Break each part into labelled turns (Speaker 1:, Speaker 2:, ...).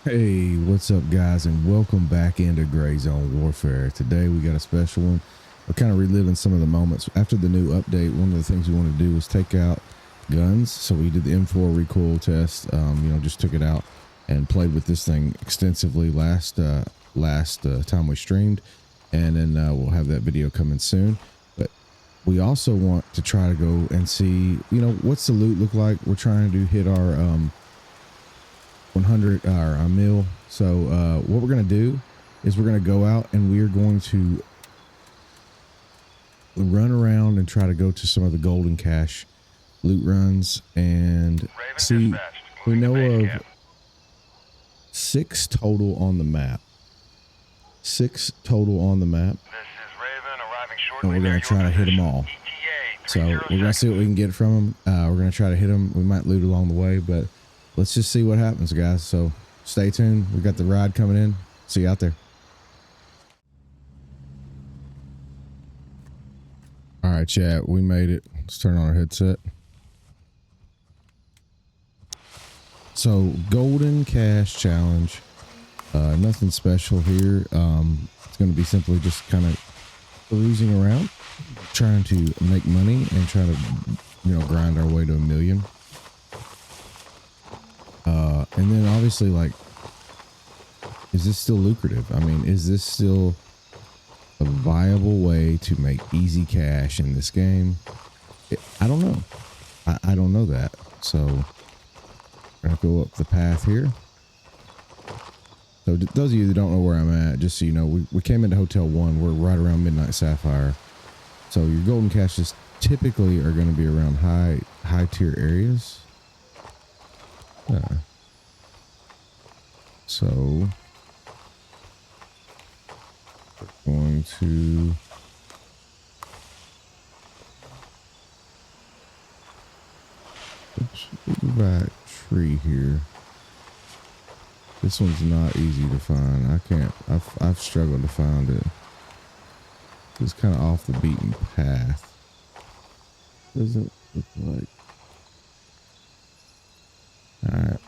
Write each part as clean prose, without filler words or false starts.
Speaker 1: Hey, what's up, guys, and welcome back into Gray Zone Warfare. Today we got a special one. We're kind of reliving some of the moments after the new update. One of the things we want to do is take out guns. So we did the M4 recoil test. Just took it out and played with this thing extensively last time we streamed, and then we'll have that video coming soon. But we also want to try to go and see, what's the loot look like. We're trying to hit our 100 or a mil. So what we're going to do is we're going to go out and we're going to run around and try to go to some of the golden cache loot runs and see. We know of 6 total on the map. 6 total on the map. And we're going to try to hit them all. So we're going to see what we can get from them. We're going to try to hit them. We might loot along the way, but let's just see what happens, guys. So stay tuned. We got the ride coming in. See you out there. All right, chat. We made it. Let's turn on our headset. So golden cache challenge. Nothing special here. It's going to be simply just kind of cruising around, trying to make money and trying to, grind our way to 1 million. And then obviously, like, is this still lucrative? I mean, is this still a viable way to make easy cash in this game? I don't know. I don't know that. So we're gonna go up the path here. So those of you that don't know where I'm at, just so you know, we came into Hotel 1. We're right around Midnight Sapphire. So your golden caches typically are going to be around high tier areas. So we're going to back tree here. This one's not easy to find. I've struggled to find it. It's kind of off the beaten path. Doesn't look like. All right.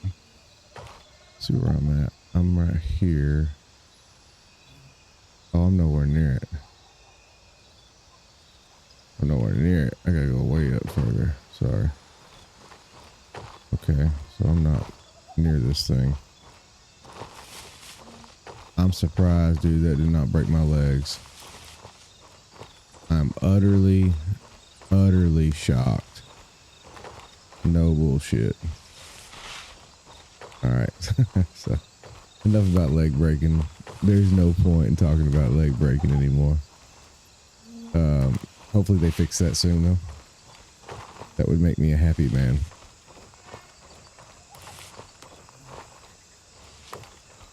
Speaker 1: See where I'm at. I'm right here. Oh, I'm nowhere near it. I'm nowhere near it. I gotta go way up further. Sorry. Okay, so I'm not near this thing. I'm surprised, dude. That did not break my legs. I'm utterly shocked. No bullshit. All right. So enough about leg breaking. There's no point in talking about leg breaking anymore. Hopefully they fix that soon, though. That would make me a happy man.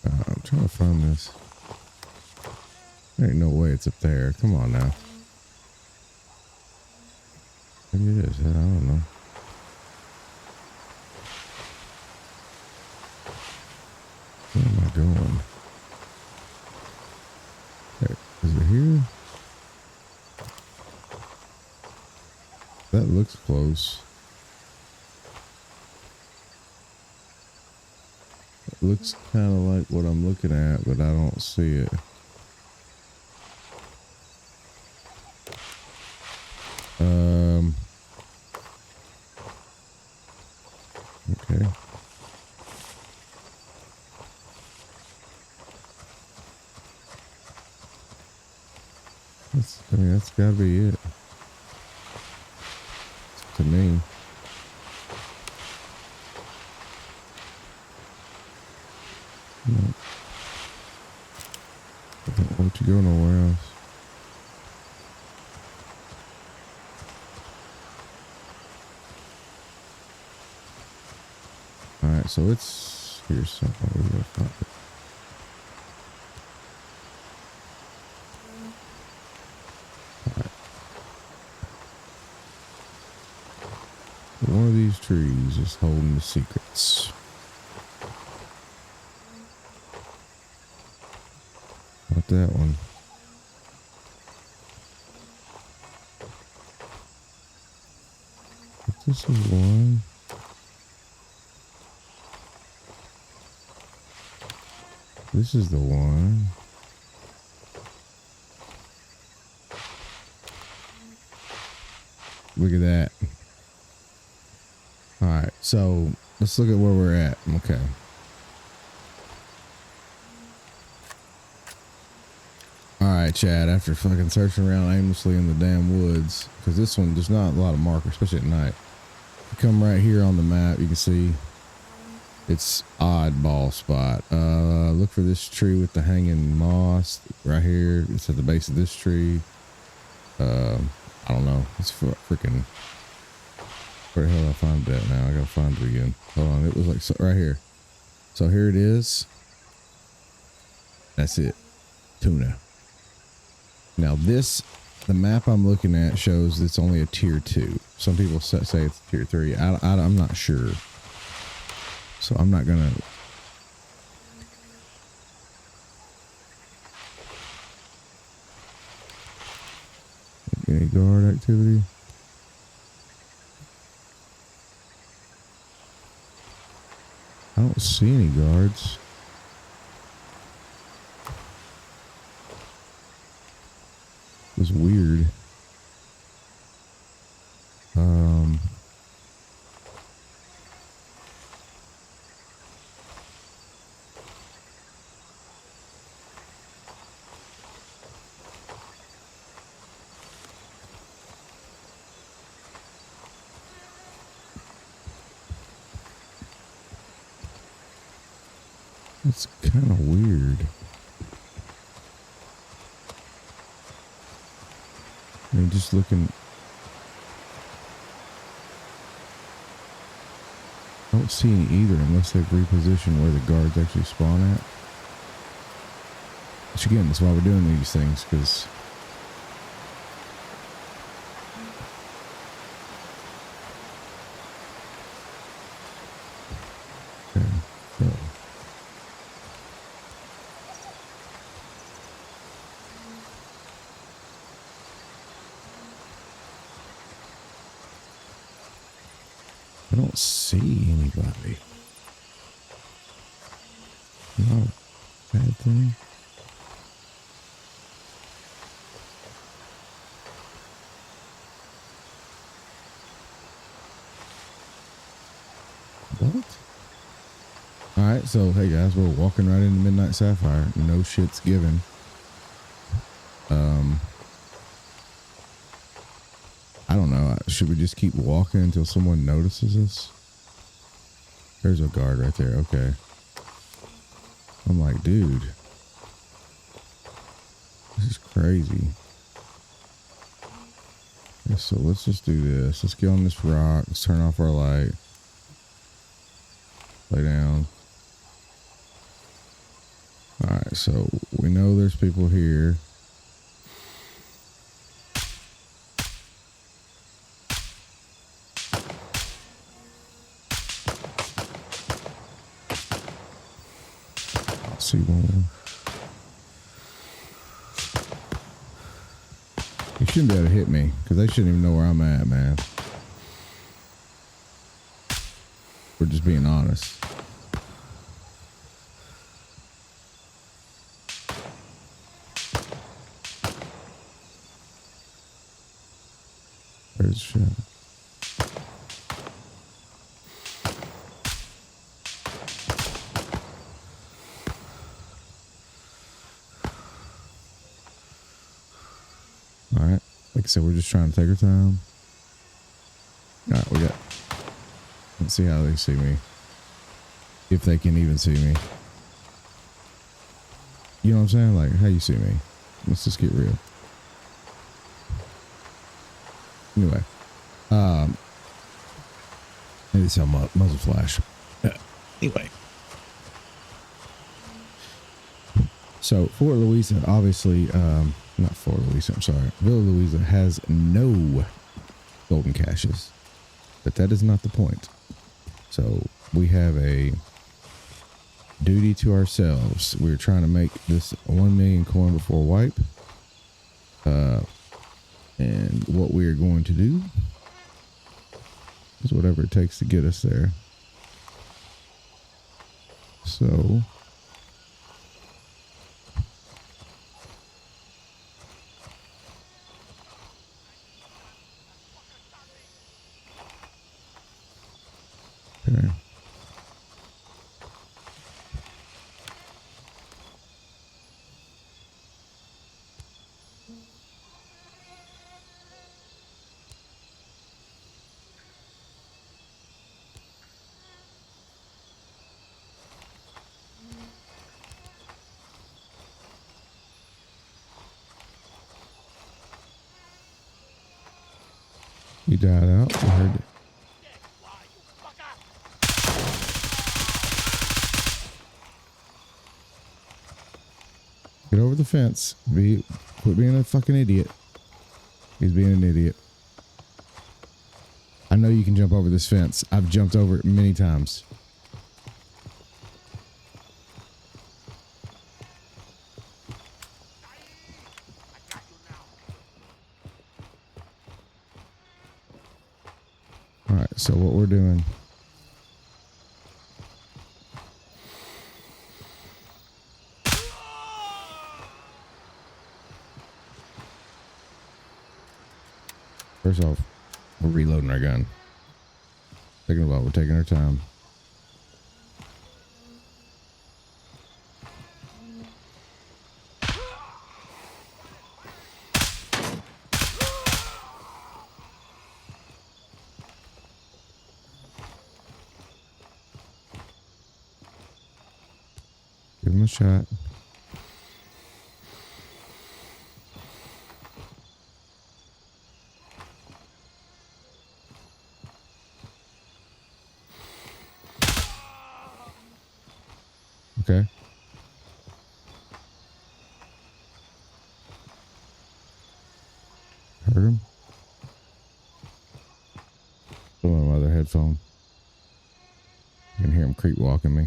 Speaker 1: I'm trying to find this. There ain't no way it's up there. Come on now. Maybe it is. I don't know. Where am I going? There, is it here? That looks close. It looks kind of like what I'm looking at, but I don't see it. Okay. That's gotta be it. To me. No. I don't want to go nowhere else. Alright, so it's here somewhere. We're gonna find it. One of these trees is holding the secrets. Not that one. But this is one. This is the one. Look at that. All right, so let's look at where we're at. Okay. All right, Chad, after fucking searching around aimlessly in the damn woods, because this one, there's not a lot of markers, especially at night. You come right here on the map, you can see it's oddball spot. Look for this tree with the hanging moss right here. It's at the base of this tree. I don't know. It's freaking. Where the hell did I find that now? I gotta find it again. Hold on. It was like right here. So here it is. That's it. Tuna. Now this, the map I'm looking at shows it's only a tier 2. Some people say it's tier 3. I'm not sure. So I'm not gonna. Any guard activity? I don't see any guards. It was weird. It's kind of weird. I mean, just looking. I don't see any either unless they've repositioned where the guards actually spawn at. Which again, that's why we're doing these things, because okay, so. I don't see anybody. Not a bad thing. What? Alright, so hey guys, we're walking right into Midnight Sapphire. No shit's given. I don't know. Should we just keep walking until someone notices us? There's a guard right there. Okay. I'm like, dude. This is crazy. Okay, so let's just do this. Let's get on this rock. Let's turn off our light. Lay down. Alright, so we know there's people here. See one. You shouldn't be able to hit me because they shouldn't even know where I'm at, man. We're just being honest. There's a shot. Alright. Like I said, we're just trying to take our time. Alright, we got. Let's see how they see me. If they can even see me. You know what I'm saying? Like, how you see me? Let's just get real. Anyway. Maybe it's a muzzle flash. Anyway. So, Fort Louisa, obviously, not Fort Louisa, I'm sorry. Villa Louisa has no golden caches. But that is not the point. So, we have a duty to ourselves. We're trying to make this 1 million coin before wipe. And what we are going to do is whatever it takes to get us there. So, He died out. I heard it. Get over the fence. Quit being a fucking idiot. He's being an idiot. I know you can jump over this fence. I've jumped over it many times. All right, so what we're doing. First off, we're reloading our gun. Second of all, we're taking our time. Give him a shot. Okay. Heard him. Put on my other headphone. You can hear him creep walking me.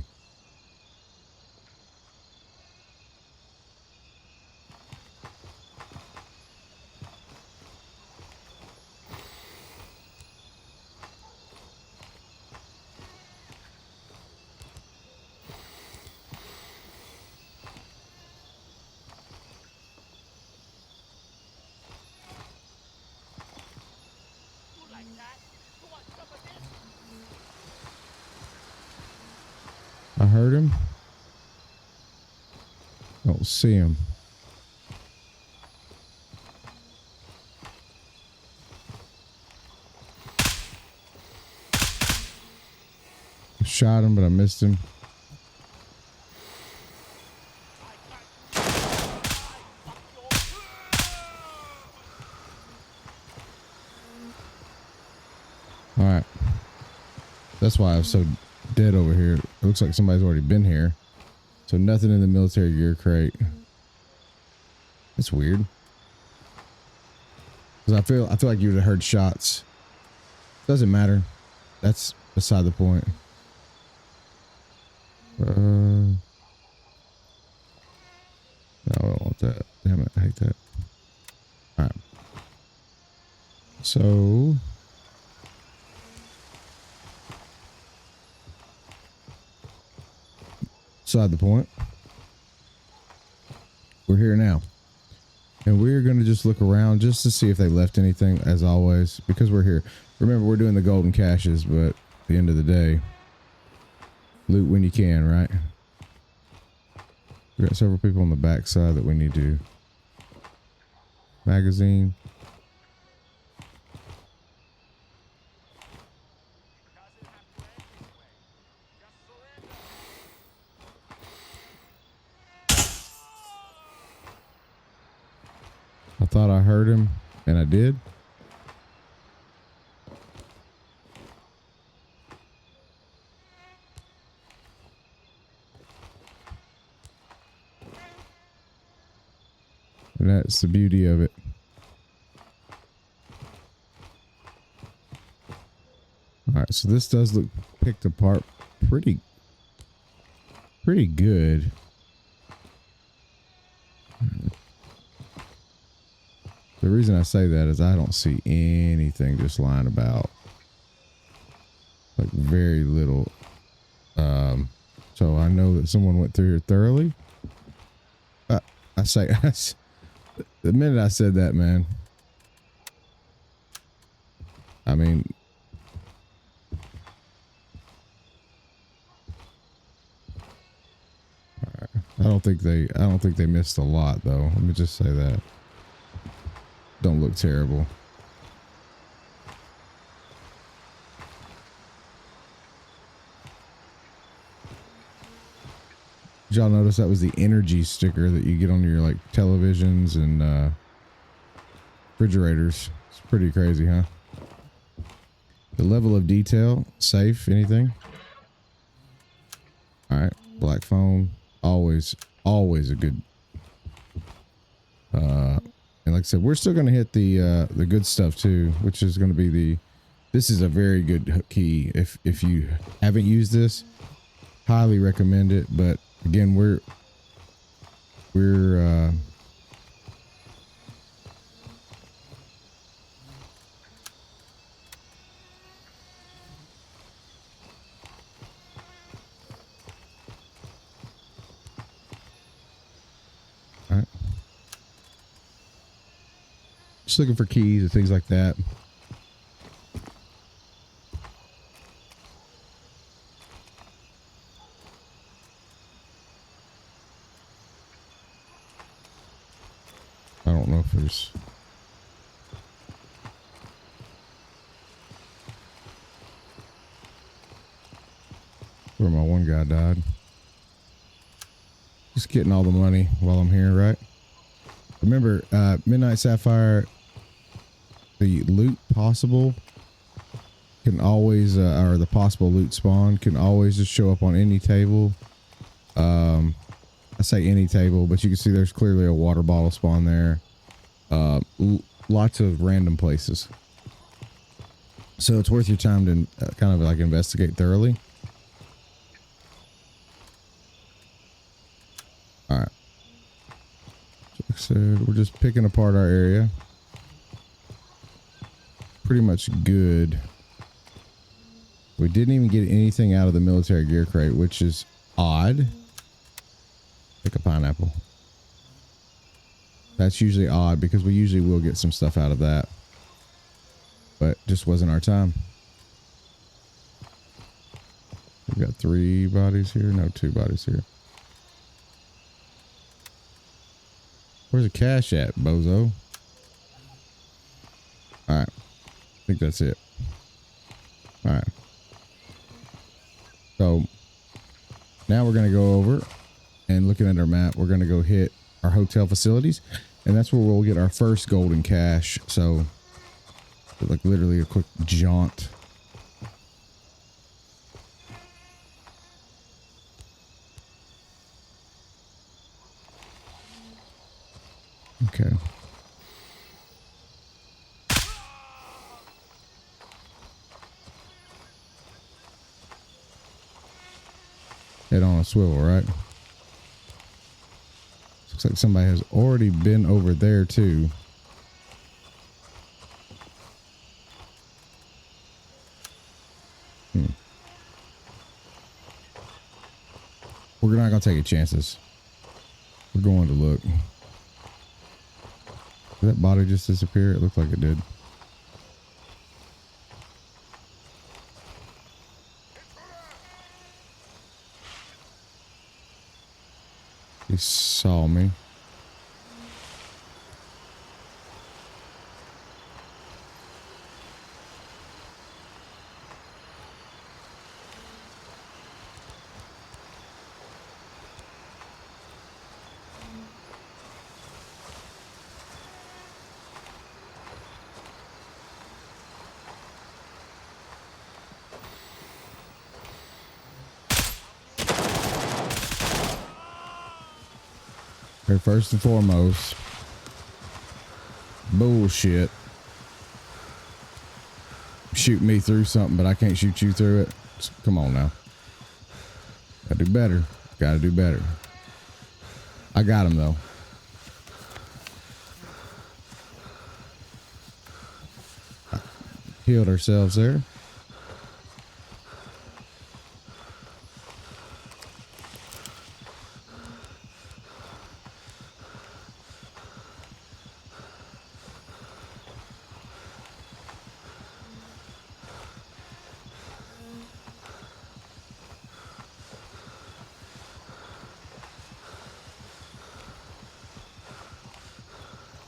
Speaker 1: I heard him. Don't see him. Shot him, but I missed him. All right. That's why I was so dead over here. It looks like somebody's already been here. So nothing in the military gear crate. That's weird. Because I feel like you would have heard shots. Doesn't matter. That's beside the point. No, I don't want that. Damn it, I hate that. All right. So beside the point. We're here now. And we're going to just look around just to see if they left anything, as always, because we're here. Remember, we're doing the golden caches, but at the end of the day, loot when you can, right? We got several people on the back side that we need to. Magazine. I thought I heard him, and I did. And that's the beauty of it. All right, so this does look picked apart pretty good. The reason I say that is I don't see anything just lying about. Like very little. So I know that someone went through here thoroughly. I say, the minute I said that, man, I mean, I don't think they missed a lot though. Let me just say that. Don't look terrible. Did y'all notice that was the energy sticker that you get on your like televisions and refrigerators? It's pretty crazy, huh? The level of detail, safe, anything? All right, black phone, always a good. And like I said, we're still going to hit the good stuff too, which is going to be the. This is a very good key. If you haven't used this, highly recommend it. But again, we're all right. Just looking for keys and things like that. I don't know if there's. Where my one guy died. Just getting all the money while I'm here, right? Remember, Midnight Sapphire, the loot possible can always, or the possible loot spawn can always just show up on any table. I say any table, but you can see there's clearly a water bottle spawn there. Lots of random places. So it's worth your time to kind of like investigate thoroughly. All right. Like I said, we're just picking apart our area. Pretty much good. We didn't even get anything out of the military gear crate, which is odd. Pick a pineapple. That's usually odd because we usually will get some stuff out of that. But just wasn't our time. We got 3 bodies here. No, 2 bodies here. Where's the cash at, bozo? All right. I think that's it. All right. So now we're going to go over and looking at our map, we're going to go hit our hotel facilities, and that's where we'll get our first golden cash. So like literally a quick jaunt. Okay. Head on a swivel, right? Looks like somebody has already been over there too. We're not gonna take any chances. We're going to look. Did that body just disappear? It looked like it did. He saw me. First and foremost, bullshit. Shoot me through something, but I can't shoot you through it. Come on now. Gotta do better. Gotta do better. I got him though. Healed ourselves there.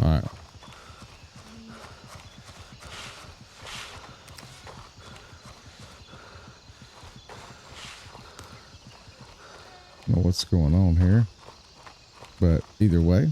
Speaker 1: All right. Know what's going on here, but either way,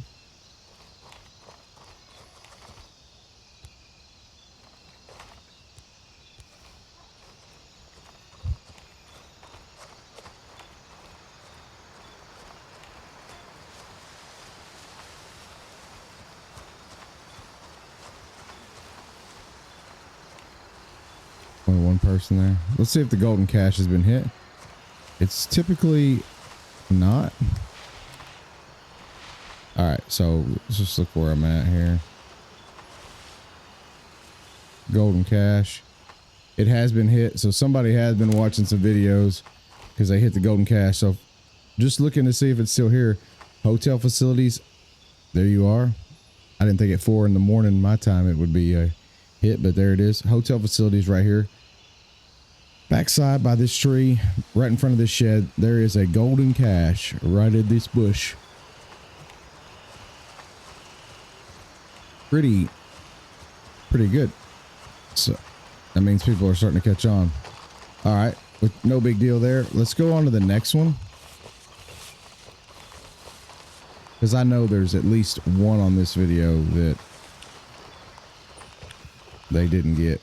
Speaker 1: Only one person there. Let's see if the golden cache has been hit. It's typically not. All right, so let's just look where I'm at here. Golden cache. It has been hit, so somebody has been watching some videos because they hit the golden cache. So just looking to see if it's still here. Hotel facilities. There you are. I didn't think at 4 in the morning my time it would be a hit, but there it is. Hotel facilities right here. Backside by this tree, right in front of this shed, there is a golden cache right in this bush. Pretty good. So that means people are starting to catch on. All right, with no big deal there. Let's go on to the next one. Because I know there's at least one on this video that they didn't get.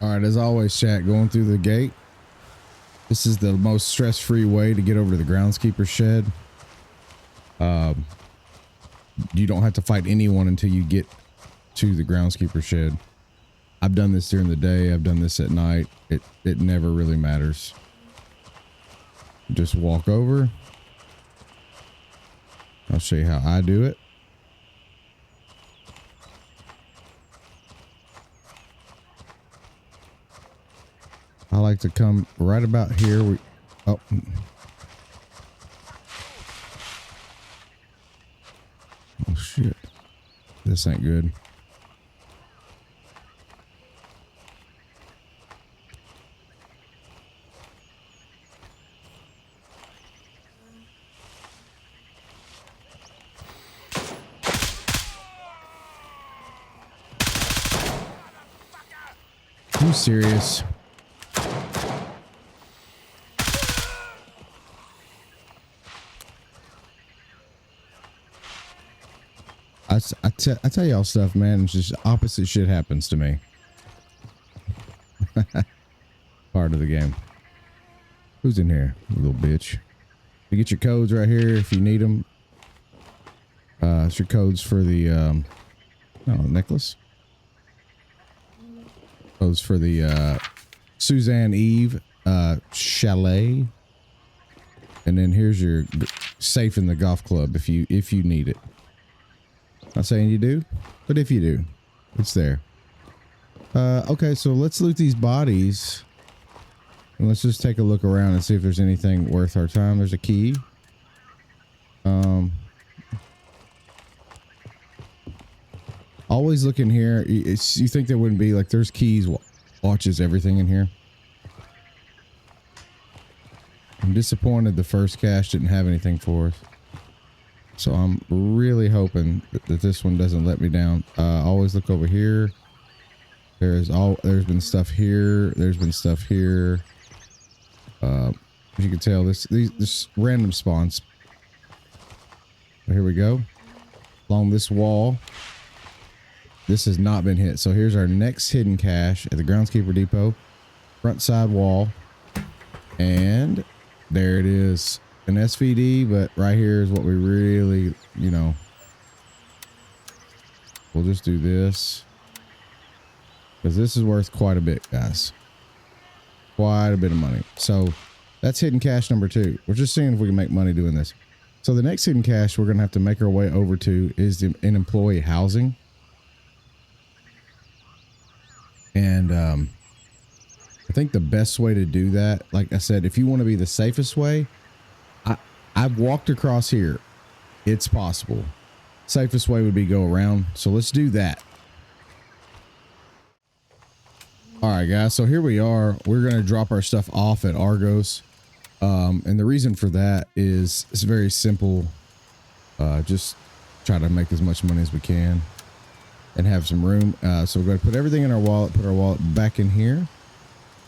Speaker 1: All right, as always, chat, going through the gate. This is the most stress-free way to get over to the groundskeeper shed. You don't have to fight anyone until you get to the groundskeeper shed. I've done this during the day. I've done this at night. It never really matters. Just walk over. I'll show you how I do it. I like to come right about here. Oh shit. This ain't good. Are you serious? I tell y'all stuff, man. It's just opposite shit happens to me. Part of the game. Who's in here, you little bitch? You get your codes right here if you need them. It's your codes for the necklace. Codes for the Suzanne Eve chalet. And then here's your safe in the golf club if you need it. Not saying you do, but if you do, it's there. Okay, so let's loot these bodies. And let's just take a look around and see if there's anything worth our time. There's a key. Always look in here. You think there wouldn't be, like, there's keys, watches, everything in here. I'm disappointed the first cache didn't have anything for us. So I'm really hoping that this one doesn't let me down. Always look over here. There's been stuff here. There's been stuff here. As you can tell, this random spawns. Here we go. Along this wall. This has not been hit. So here's our next hidden cache at the groundskeeper depot. Front side wall. And there it is. An SVD, but right here is what we really, we'll just do this because this is worth quite a bit, guys. Quite a bit of money. So that's hidden cache number 2. We're just seeing if we can make money doing this. So the next hidden cache we're going to have to make our way over to is in employee housing. And I think the best way to do that, like I said, if you want to be the safest way, I've walked across here. It's possible. Safest way would be go around. So let's do that. All right, guys. So here we are. We're going to drop our stuff off at Argos. And the reason for that is it's very simple. Just try to make as much money as we can and have some room. So we're going to put everything in our wallet, put our wallet back in here.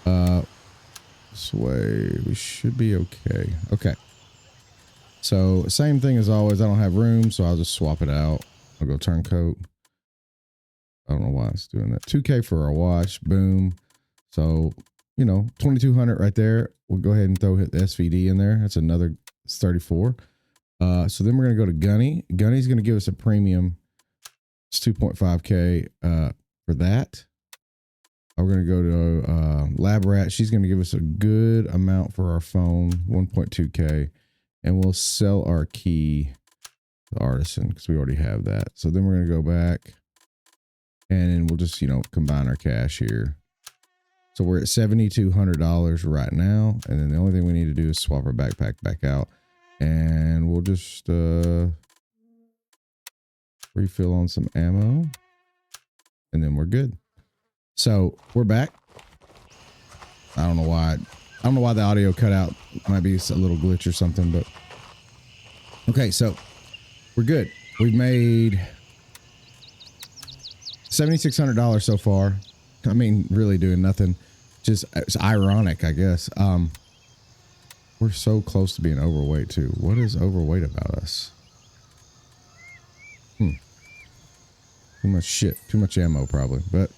Speaker 1: This way we should be okay. Okay. So same thing as always. I don't have room, so I'll just swap it out. I'll go turncoat. I don't know why it's doing that. 2K for our watch. Boom. So, 2,200 right there. We'll go ahead and hit the SVD in there. That's another 34. So then we're going to go to Gunny. Gunny's going to give us a premium. It's 2.5K for that. We're going to go to Lab Rat. She's going to give us a good amount for our phone, 1.2K. And we'll sell our key to Artisan because we already have that. So then we're going to go back and we'll just, combine our cash here. So we're at $7,200 right now. And then the only thing we need to do is swap our backpack back out. And we'll just refill on some ammo. And then we're good. So we're back. I don't know why the audio cut out. Might be a little glitch or something, but okay, so we're good. We've made $7,600 so far. I mean, really doing nothing. Just it's ironic, I guess. We're so close to being overweight too. What is overweight about us? Too much shit. Too much ammo probably, but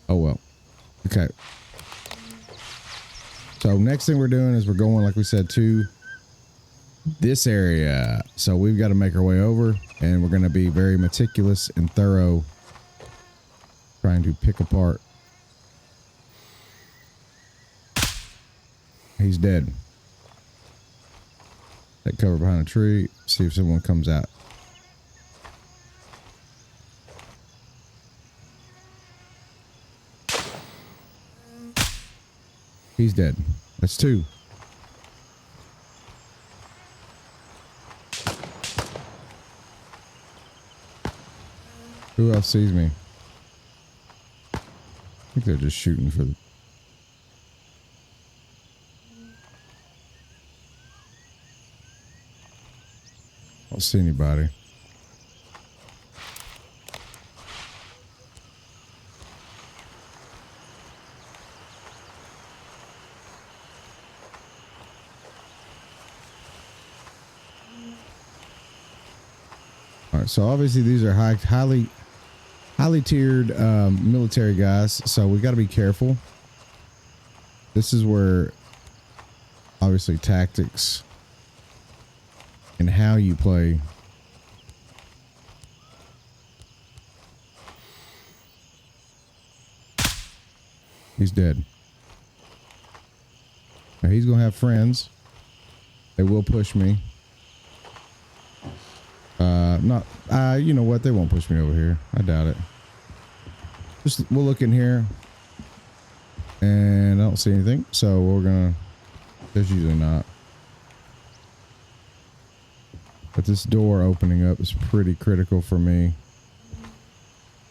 Speaker 1: oh well. Okay. So next thing we're doing is we're going, like we said, to this area. So we've got to make our way over, and we're going to be very meticulous and thorough trying to pick apart. He's dead. Take cover behind a tree. See if someone comes out. He's dead. That's two. Who else sees me? I think they're just shooting for the... I don't see anybody. All right, so obviously these are highly tiered military guys, so we got to be careful. This is where obviously tactics and how you play he's dead. Now he's gonna have friends. They will push me. You know what? They won't push me over here. I doubt it. We'll look in here, and I don't see anything. So we're gonna. There's usually not. But this door opening up is pretty critical for me.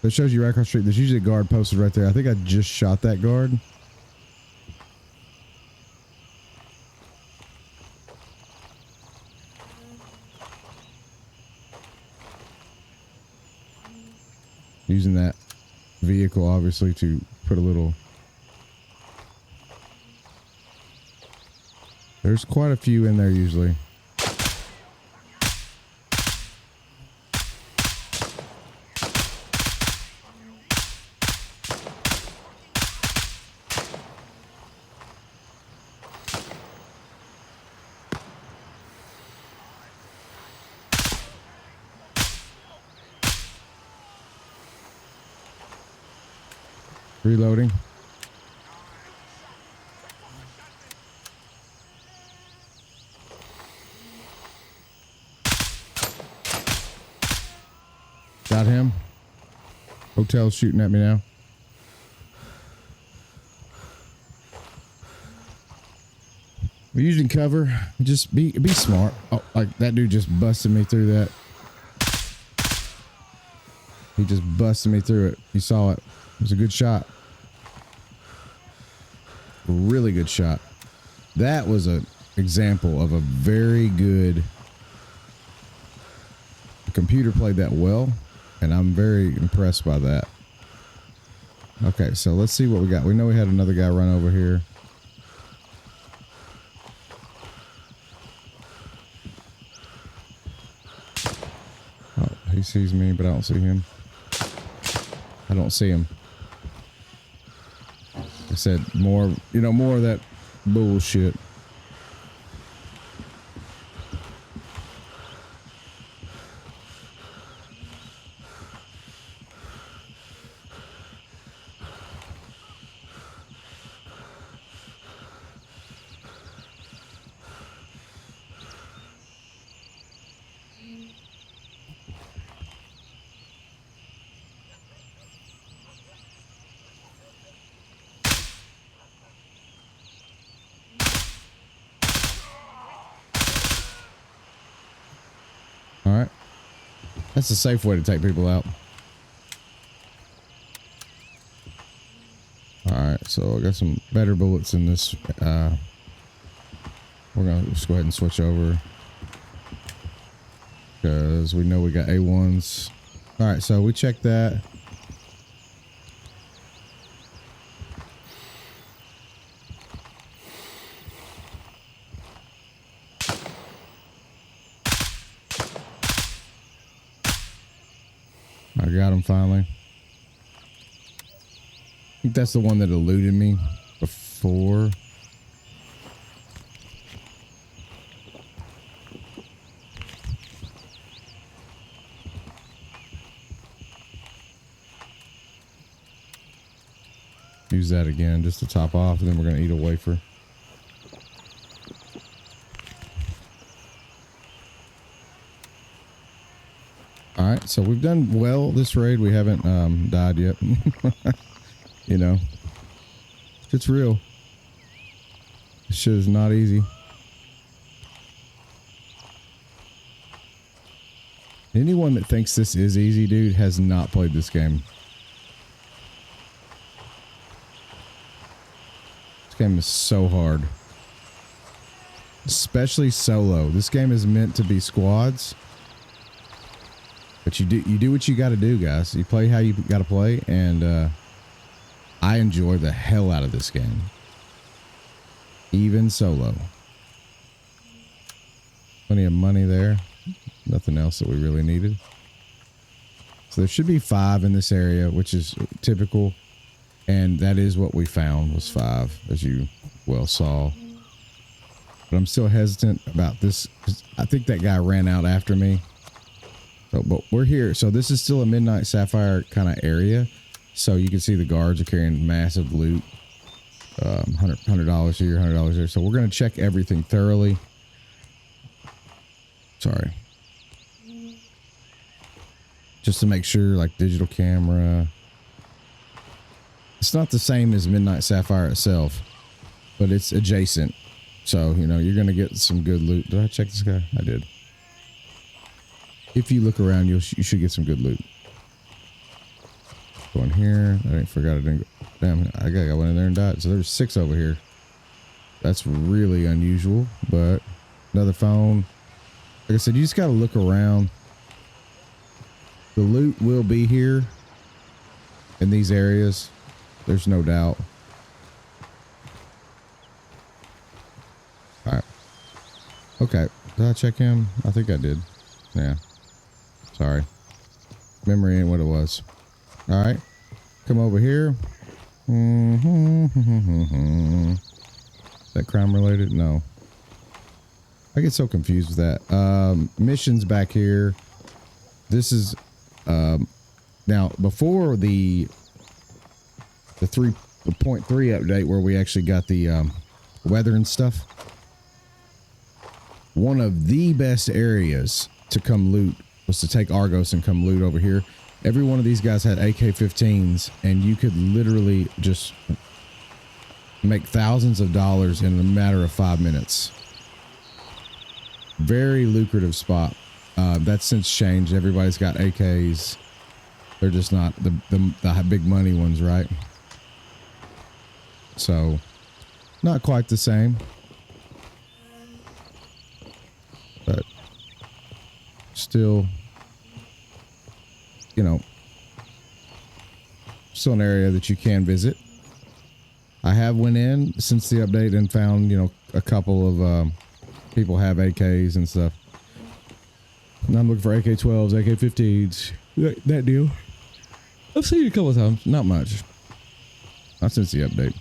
Speaker 1: That shows you right across the street. There's usually a guard posted right there. I think I just shot that guard. Using that vehicle, obviously, to put a little... There's quite a few in there, usually. Reloading. Got him. Hotel's shooting at me now. We're using cover. Just be smart. Oh, like that dude just busted me through that. He just busted me through it. You saw it. It was a good shot. Really good shot. That was an example of a very good... The computer played that well, and I'm very impressed by that. Okay, so let's see what we got. We know we had another guy run over here. Oh, he sees me, but I don't see him. I don't see him. I said more of that bullshit. All right. That's a safe way to take people out. All right, so I got some better bullets in this. We're gonna just go ahead and switch over because we know we got A1s. All right, so we checked that. I got him finally. I think that's the one that eluded me before. Use that again just to top off, and then we're going to eat a wafer. All right, so we've done well this raid. We haven't died yet. You know, it's real. This shit is not easy. Anyone that thinks this is easy, dude, has not played this game. This game is so hard. Especially solo. This game is meant to be squads. But you do what you got to do, guys. You play how you got to play, and I enjoy the hell out of this game. Even solo. Plenty of money there. Nothing else that we really needed. So there should be 5 in this area, which is typical. And that is what we found, was 5, as you well saw. But I'm still hesitant about this, 'cause I think that guy ran out after me. So, but we're here. So this is still a Midnight Sapphire kind of area. So you can see the guards are carrying massive loot. $100 here, $100 there. So we're going to check everything thoroughly. Sorry. Just to make sure, like digital camera. It's not the same as Midnight Sapphire itself, but it's adjacent. So, you know, you're going to get some good loot. Did I check this guy? I did. If you look around, you should get some good loot. Go in here. I forgot I didn't go. Damn, I went in there and died. So there's 6 over here. That's really unusual, but another phone. Like I said, you just got to look around. The loot will be here in these areas. There's no doubt. All right. Okay. Did I check him? I think I did. Yeah. Sorry. Memory ain't what it was. All right. Come over here. That crime related? No. I get so confused with that. Missions back here. This is now before the 3.3 update where we actually got the weather and stuff. One of the best areas to come loot was to take Argos and come loot over here. Every one of these guys had AK-15s, and you could literally just make thousands of dollars in a matter of 5 minutes. Very lucrative spot. That's since changed. Everybody's got AKs. They're just not the big money ones, right? So, not quite the same. But still, you know, still an area that you can visit. I have went in since the update and found, you know, a couple of people have AKs and stuff. And I'm looking for AK-12s, AK-15s, that deal. I've seen it a couple of times, not much. Not since the update.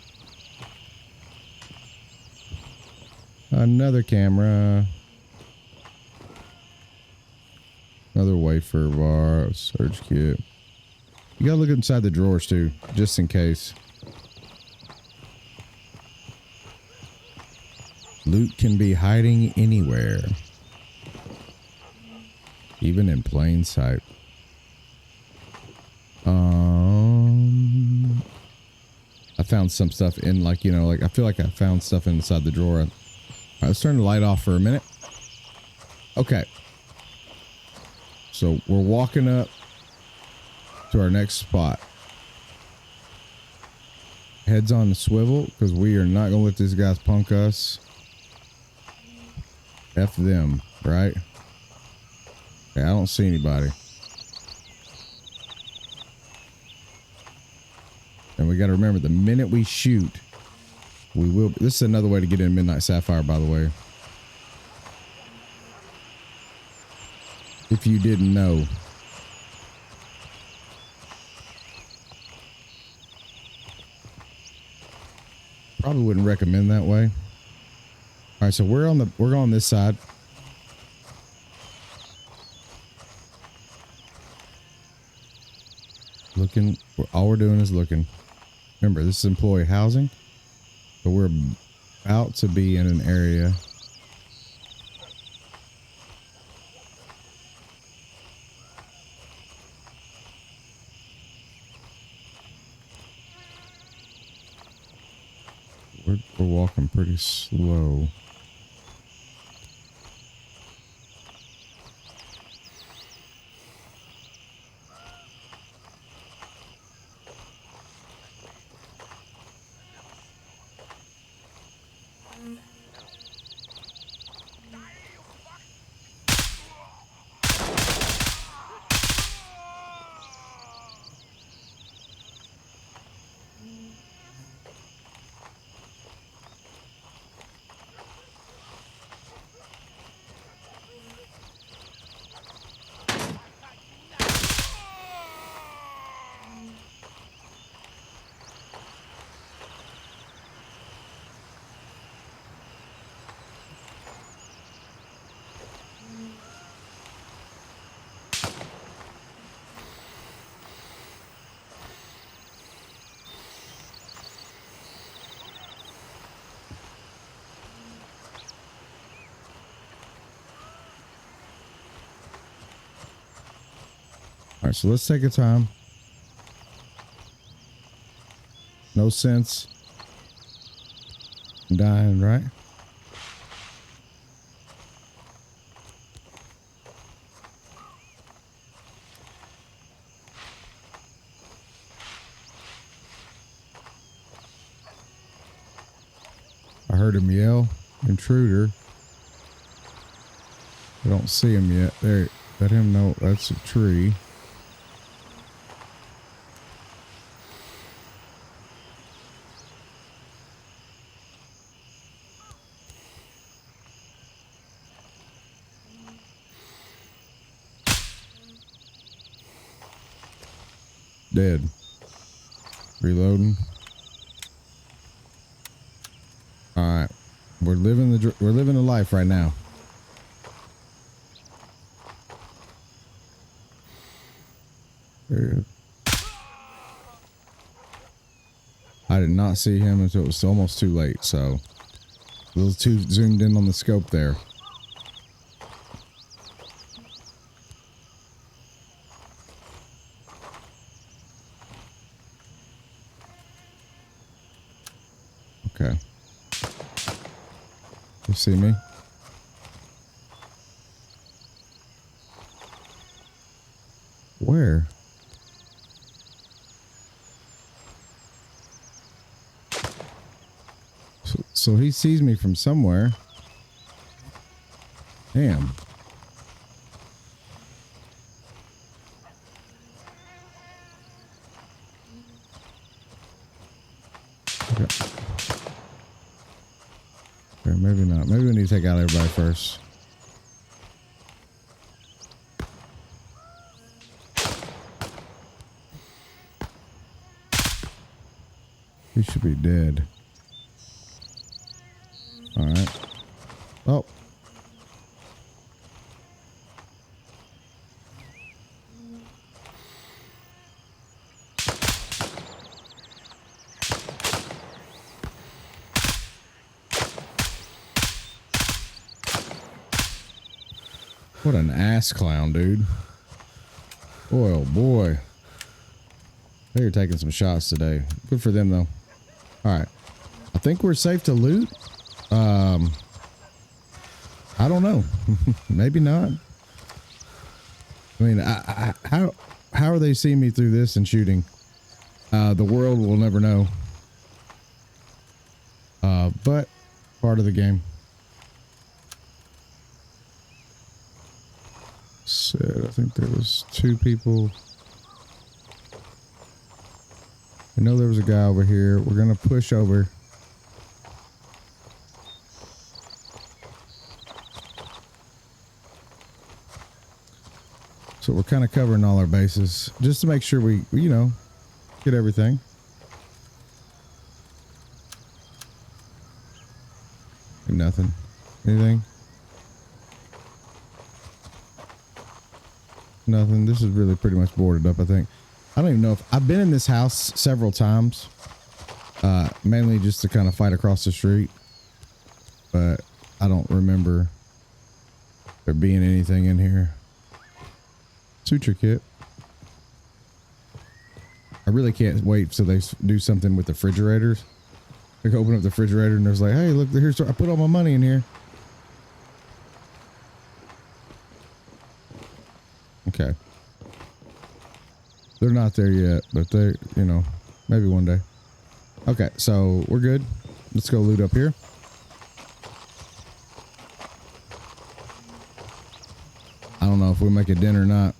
Speaker 1: Another camera. Another wafer bar, surge kit. You gotta look inside the drawers too, just in case. Loot can be hiding anywhere. Even in plain sight. I found some stuff in, like, you know, like I feel like I found stuff inside the drawer. All right, let's turn the light off for a minute. Okay. So we're walking up to our next spot. Heads on the swivel, because we are not going to let these guys punk us. F them, right? Okay, I don't see anybody. And we got to remember, the minute we shoot, we will. This is another way to get in Midnight Sapphire, by the way. If you didn't know. Probably wouldn't recommend that way. All right, so we're on this side. Looking. All we're doing is looking. Remember, this is employee housing. So we're about to be in an area. We're walking pretty slow. All right, so let's take our time. No sense in dying, right? I heard him yell, intruder. I don't see him yet. There, let him know that's a tree. Dead. Reloading. All right, we're living the life right now. There. I did not see him until it was almost too late, so a little too zoomed in on the scope there. Okay. You see me? Where? So he sees me from somewhere. Damn. Okay. Okay, maybe not. Maybe we need to take out everybody first. He should be dead. All right. Oh. What an ass clown, dude. Boy, oh boy. They're taking some shots today. Good for them, though. All right. I think we're safe to loot. I don't know. Maybe not. I mean, how are they seeing me through this and shooting? The world will never know. But part of the game. Said, I think there was 2 people. I know there was a guy over here. We're going to push over. So we're kind of covering all our bases just to make sure we, you know, get everything. Nothing. Anything? Nothing. This is really pretty much boarded up, I think. I don't even know if I've been in this house several times, mainly just to kind of fight across the street, but I don't remember there being anything in here. Suture kit. I really can't wait till they do something with the refrigerators. Like open up the refrigerator and there's like, hey, look, here's, I put all my money in here. Okay. They're not there yet, but they, you know, maybe one day. Okay, so we're good. Let's go loot up here. I don't know if we make a dent or not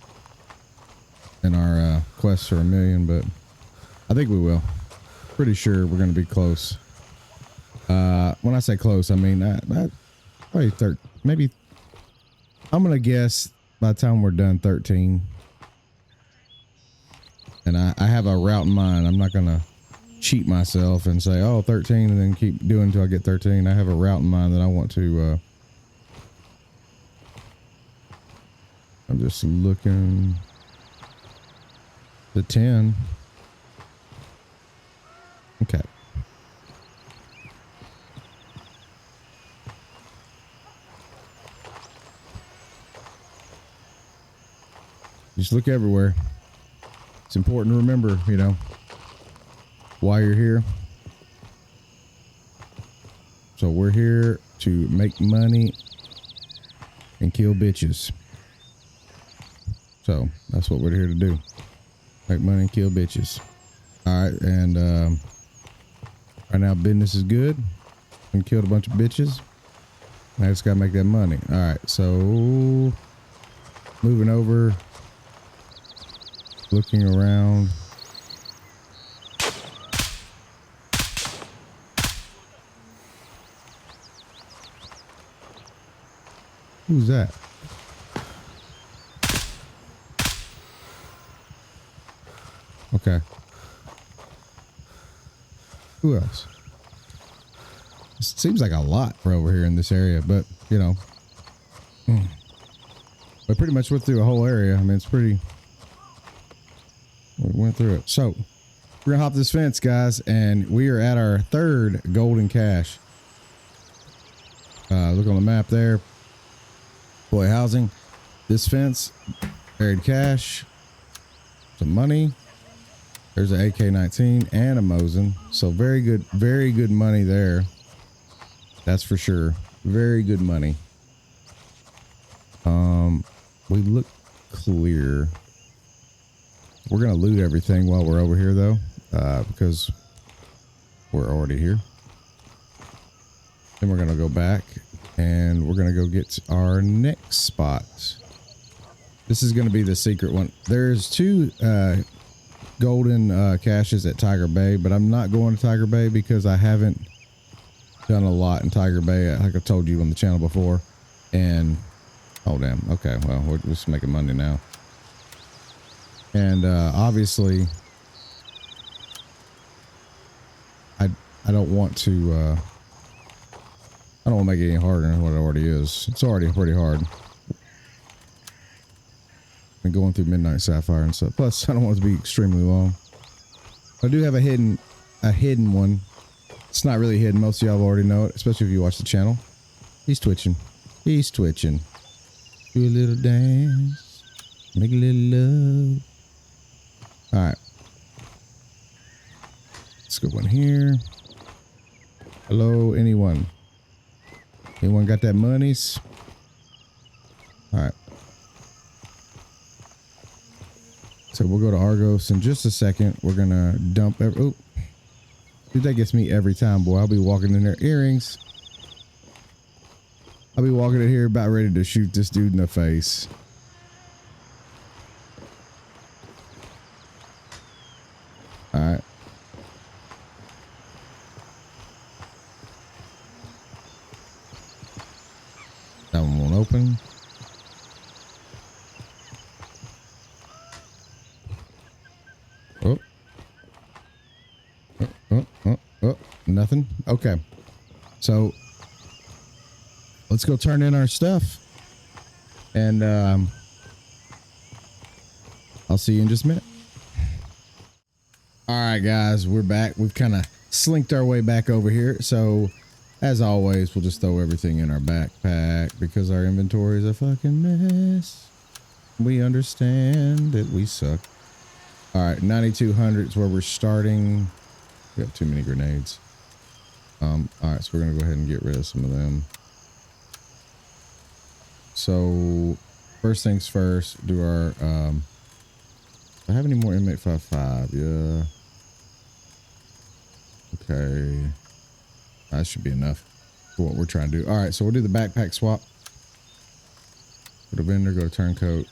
Speaker 1: in our quest for 1 million, but I think we will. Pretty sure we're going to be close. When I say close, I mean probably maybe. I'm going to guess by the time we're done 13. And I have a route in mind. I'm not going to cheat myself and say, oh, 13 and then keep doing until I get 13. I have a route in mind that I want to. I'm just looking. The 10. Okay. Just look everywhere. It's important to remember, you know, why you're here. So we're here to make money and kill bitches. So that's what we're here to do. Make money and kill bitches. All right, and right now business is good. And killed a bunch of bitches. I just gotta make that money. All right, so moving over, looking around. Who's that? Okay. Who else? It seems like a lot for over here in this area, but you know, I pretty much went through a whole area. I mean, it's pretty. We went through it. So we're gonna hop this fence, guys, and we are at our 3rd golden cache. Look on the map there. Boy, housing. This fence, buried cash, some money. There's an AK-19 and a Mosin. So very good money there. That's for sure. Very good money. We look clear. We're going to loot everything while we're over here, though, because we're already here. Then we're going to go back, and we're going to go get our next spot. This is going to be the secret one. There's 2 golden caches at Tiger Bay, but I'm not going to Tiger Bay because I haven't done a lot in Tiger Bay, like I told you on the channel before. And oh damn, okay, well, we're just making money now. And obviously I don't want to I don't want to make it any harder than what it already is. It's already pretty hard. And going through Midnight Sapphire and stuff. Plus, I don't want it to be extremely long. I do have a hidden one. It's not really hidden. Most of y'all already know it, especially if you watch the channel. He's twitching. He's twitching. Do a little dance. Make a little love. All right. Let's go in here. Hello, anyone? Anyone got that monies? All right. So we'll go to Argos in just a second. We're going to dump every... Oh, dude, that gets me every time, boy. I'll be walking in there. Earrings. I'll be walking in here about ready to shoot this dude in the face. All right. That one won't open. Oh, nothing. Okay. So let's go turn in our stuff. And I'll see you in just a minute. All right, guys, we're back. We've kind of slinked our way back over here. So as always, we'll just throw everything in our backpack because our inventory is a fucking mess. We understand that we suck. All right, 9,200 is where we're starting. We have too many grenades. All right, so we're gonna go ahead and get rid of some of them. So first things first, do our do I have any more inmate 55? Yeah. Okay. That should be enough for what we're trying to do. All right, so we'll do the backpack swap. Go to vendor, go to turncoat.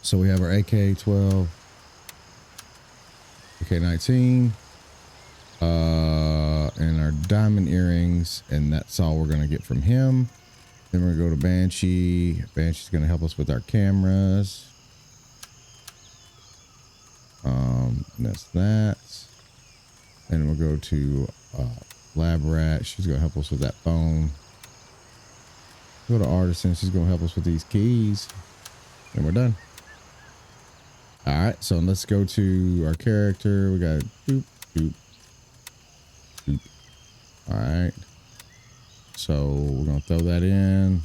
Speaker 1: So we have our AK-12, AK-19, and our diamond earrings, and that's all we're gonna get from him. Then we're gonna go to Banshee. Banshee's gonna help us with our cameras. That's that. And we'll go to Lab Rat. She's gonna help us with that phone. Go to Artisan. She's gonna help us with these keys, and we're done. All right, so let's go to our character. We got doop, doop, doop. All right, so we're gonna throw that in.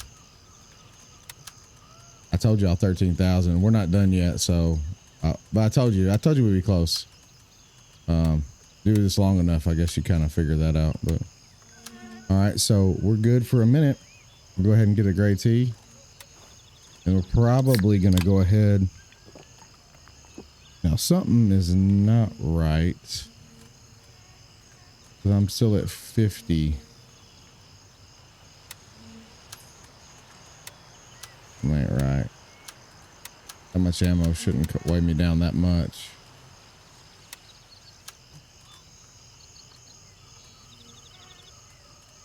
Speaker 1: I told y'all 13,000. We're not done yet, so but I told you we'd be close. Do this long enough, I guess you kind of figure that out. But all right, so we're good for a minute. We'll go ahead and get a gray tea, and we're probably gonna go ahead. Now something is not right, because I'm still at 50. Ain't right. How much ammo shouldn't weigh me down that much.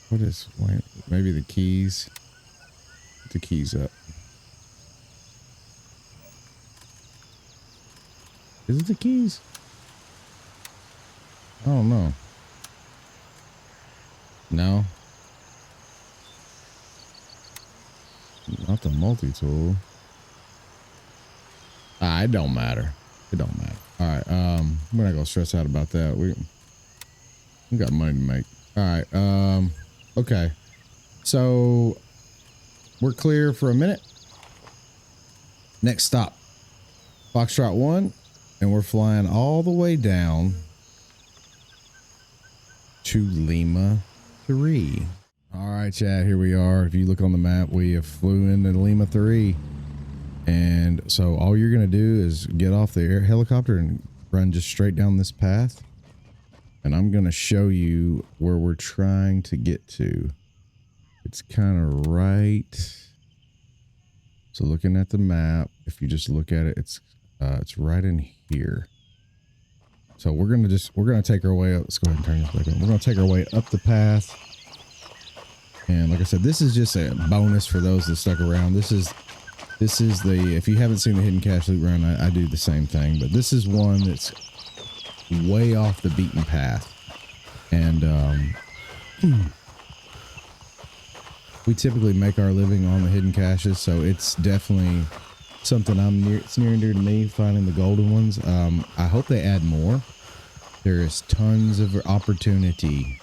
Speaker 1: What is, wait, maybe the keys? Put the keys up. Is it the keys? I don't know. No. Not the multi-tool. It don't matter. It don't matter. All right. We're not gonna stress out about that. We got money to make. All right. Okay. So we're clear for a minute. Next stop, Foxtrot 1, and we're flying all the way down to Lima 3. All right, Chad, here we are. If you look on the map, we have flew into Lima 3. And so all you're going to do is get off the helicopter and run just straight down this path. And I'm going to show you where we're trying to get to. It's kind of right. So looking at the map, if you just look at it, it's right in here. So we're going to take our way up. Let's go ahead and turn this back on. We're going to take our way up the path. And like I said, this is just a bonus for those that stuck around. This is the, if you haven't seen the hidden cache loot run, I do the same thing, but this is one that's way off the beaten path. And we typically make our living on the hidden caches, so it's definitely something it's near and dear to me, finding the golden ones. I hope they add more. There is tons of opportunity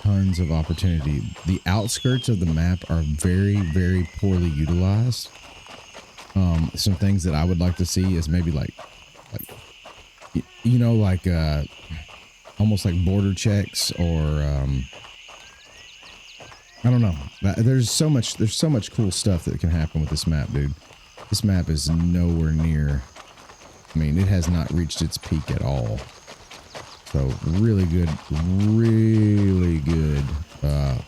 Speaker 1: tons of opportunity. The outskirts of the map are very, very poorly utilized. Some things that I would like to see is maybe like you know, like almost like border checks, or I don't know. There's so much cool stuff that can happen with this map, dude. This map is nowhere near. I mean, it has not reached its peak at all. So really good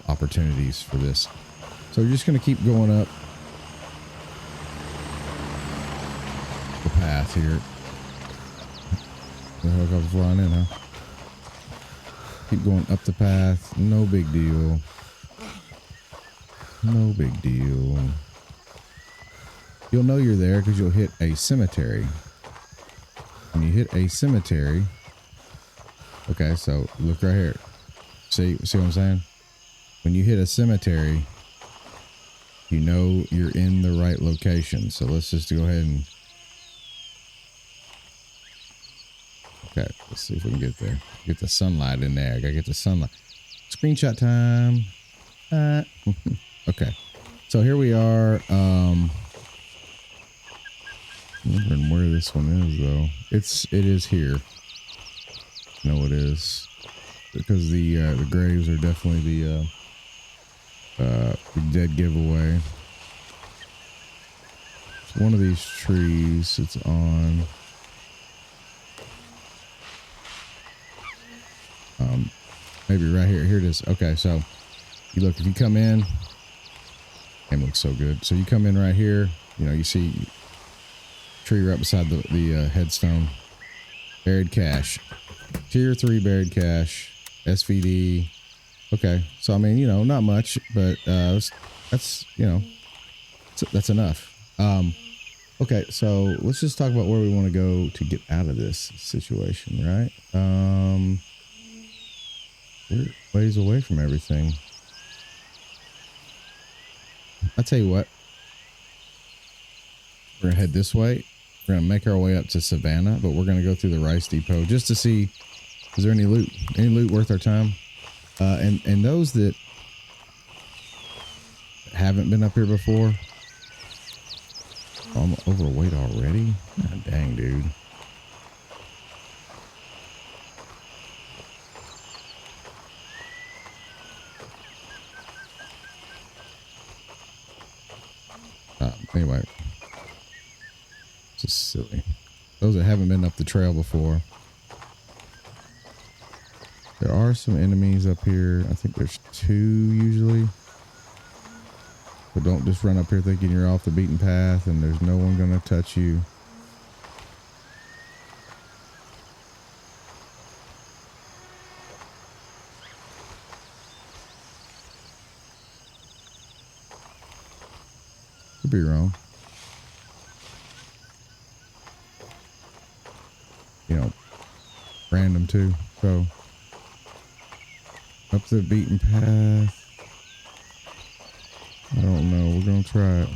Speaker 1: opportunities for this. So we're just gonna keep going up the path here. The helicopter flying in, huh? Keep going up the path. No big deal. No big deal. You'll know you're there because you'll hit a cemetery. When you hit a cemetery, okay, so look right here. See what I'm saying? When you hit a cemetery, you know you're in the right location. So let's just go ahead and. Okay, let's see if we can get there. Get the sunlight in there. I gotta get the sunlight. Screenshot time. Okay, so here we are. Wondering where this one is though. It is here. No, it is, because the graves are definitely the dead giveaway. It's one of these trees. It's on. Maybe right here. Here it is. Okay, so you look. If you come in, game looks so good. So you come in right here. You know, you see tree right beside the headstone. Buried cache. Tier 3 buried cache. SVD. Okay, so I mean, you know, not much, but that's you know, that's enough. Okay, so let's just talk about where we want to go to get out of this situation, right? We're ways away from everything. I'll tell you what. We're gonna head this way. We're gonna make our way up to Savannah, but we're gonna go through the rice depot just to see, is there any loot worth our time? And those that haven't been up here before, I'm overweight already. God dang, dude. Anyway, it's just silly. Those that haven't been up the trail before, there are some enemies up here. I think there's 2 usually. But don't just run up here thinking you're off the beaten path and there's no one gonna touch you. Could be wrong. You know, random too. So up the beaten path. I don't know. We're gonna try it.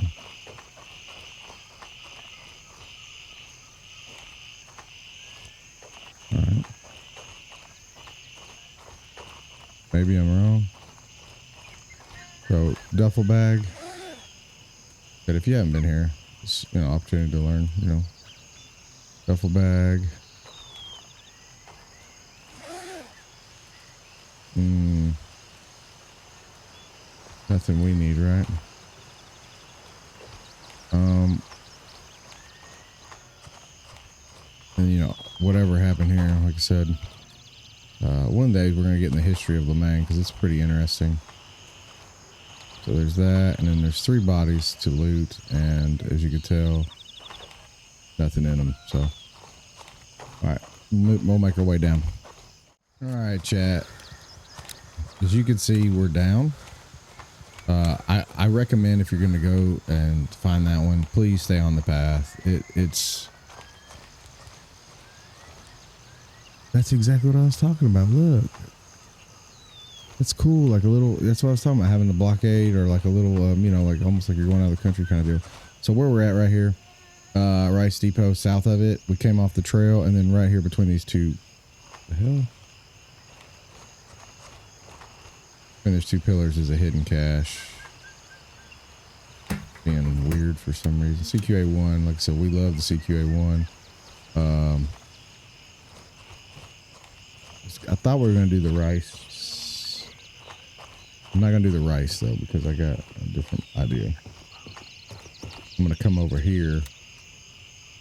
Speaker 1: All right. Maybe I'm wrong. So duffel bag. But if you haven't been here, it's, you know, opportunity to learn. You know, duffel bag. Nothing we need, right? And you know, whatever happened here, like I said, one day we're gonna get in the history of Lemang because it's pretty interesting. So there's that, and then there's 3 bodies to loot, and as you can tell, nothing in them. So, all right, we'll make our way down. All right, chat. As you can see, we're down. I recommend if you're going to go and find that one, please stay on the path. That's exactly what I was talking about. Look, it's cool. Like a little, that's what I was talking about, having the blockade or like a little, you know, like almost like you're going out of the country kind of deal. So where we're at right here, Rice Depot, south of it, we came off the trail, and then right here between these 2, the hell? And there's 2 pillars is a hidden cache. Being weird for some reason. CQA1, like I said, we love the CQA1. I thought we were going to do the rice. I'm not going to do the rice though, because I got a different idea. I'm going to come over here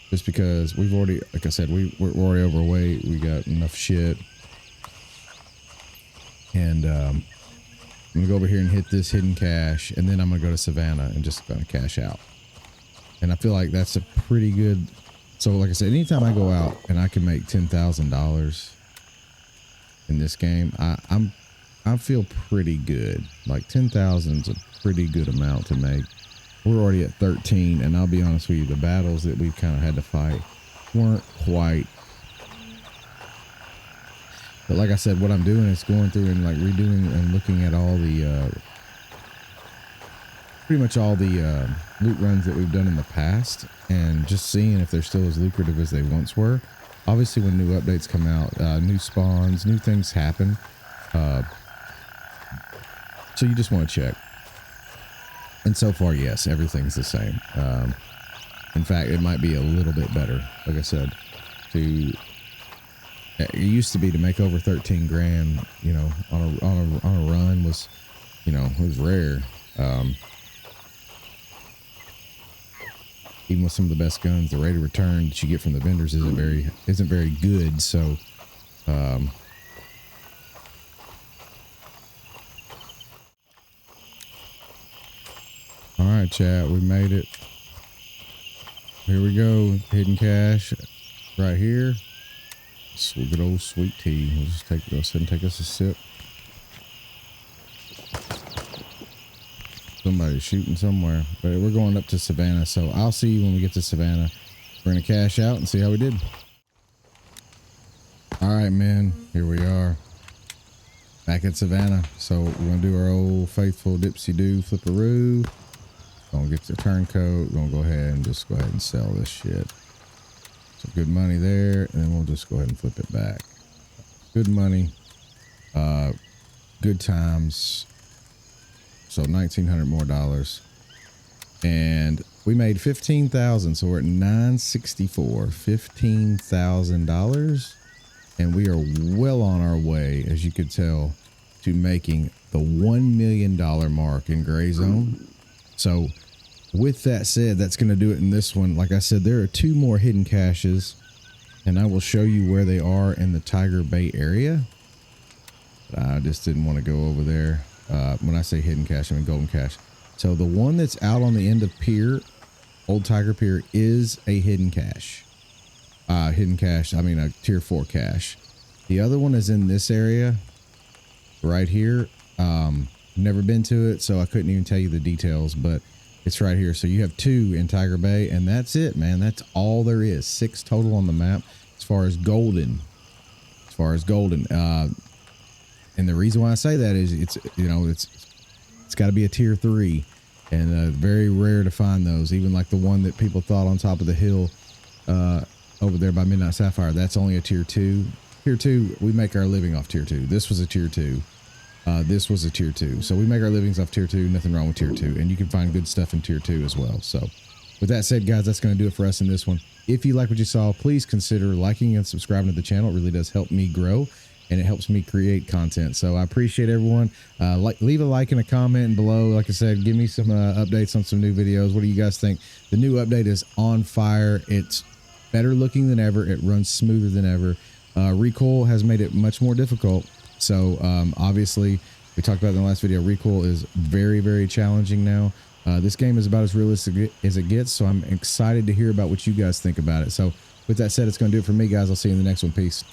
Speaker 1: just because we've already, like I said, we're already overweight. We got enough shit. And I'm going to go over here and hit this hidden cache, and then I'm going to go to Savannah and just going to cash out. And I feel like that's a pretty good. So like I said, anytime I go out and I can make $10,000 in this game, I feel pretty good. Like 10,000 is a pretty good amount to make. We're already at 13, and I'll be honest with you, the battles that we've kind of had to fight weren't quite. But like I said, what I'm doing is going through and like redoing and looking at all the pretty much all the loot runs that we've done in the past, and just seeing if they're still as lucrative as they once were. Obviously, when new updates come out, new spawns, new things happen. So you just want to check. And so far, yes, everything's the same. In fact, it might be a little bit better. Like I said, it used to be to make over 13 grand, you know, on a run was, you know, it was rare. Even with some of the best guns, the rate of return that you get from the vendors isn't very good. So, all right, chat, we made it. Here we go, hidden cache right here. Good old sweet tea. We'll just go ahead and take us a sip. Somebody's shooting somewhere, but we're going up to Savannah, so I'll see you when we get to Savannah. We're gonna cash out and see how we did. All right, man, here we are back at Savannah. So we're gonna do our old faithful dipsy-doo flipperoo. Gonna get the turncoat. We're gonna go ahead and sell this shit. So good money there, and then we'll just go ahead and flip it back. Good money, good times. So $1,900 more dollars, and we made 15,000. So we're at 964, $15,000, and we are well on our way, as you could tell, to making the $1 million mark in Gray Zone. So with that said, that's going to do it in this one. Like I said, there are 2 more hidden caches, and I will show you where they are in the Tiger Bay area. I just didn't want to go over there. When I say hidden cache, I mean golden cache. So the one that's out on the end of Pier, Old Tiger Pier, is a hidden cache. I mean a tier 4 cache. The other one is in this area right here. Never been to it, so I couldn't even tell you the details, but it's right here. So you have 2 in Tiger Bay, and that's it, man. That's all there is. 6 total on the map as far as golden. And the reason why I say that is it's got to be a tier 3, and very rare to find those. Even like the one that people thought on top of the hill over there by Midnight Sapphire, that's only a tier 2. Tier 2, we make our living off tier 2. This was a tier 2. This was a tier 2. So we make our livings off tier 2. Nothing wrong with tier 2, and you can find good stuff in tier 2 as well. So with that said, guys, that's going to do it for us in this one. If you like what you saw, please consider liking and subscribing to the channel. It really does help me grow, and it helps me create content. So I appreciate everyone. Leave a like and a comment below. Like I said, give me some updates on some new videos. What do you guys think? The new update is on fire. It's better looking than ever. It runs smoother than ever. Recoil has made it much more difficult. So obviously, we talked about in the last video, recoil is very, very challenging now. This game is about as realistic as it gets, so I'm excited to hear about what you guys think about it. So with that said, it's going to do it for me, guys. I'll see you in the next one. Peace.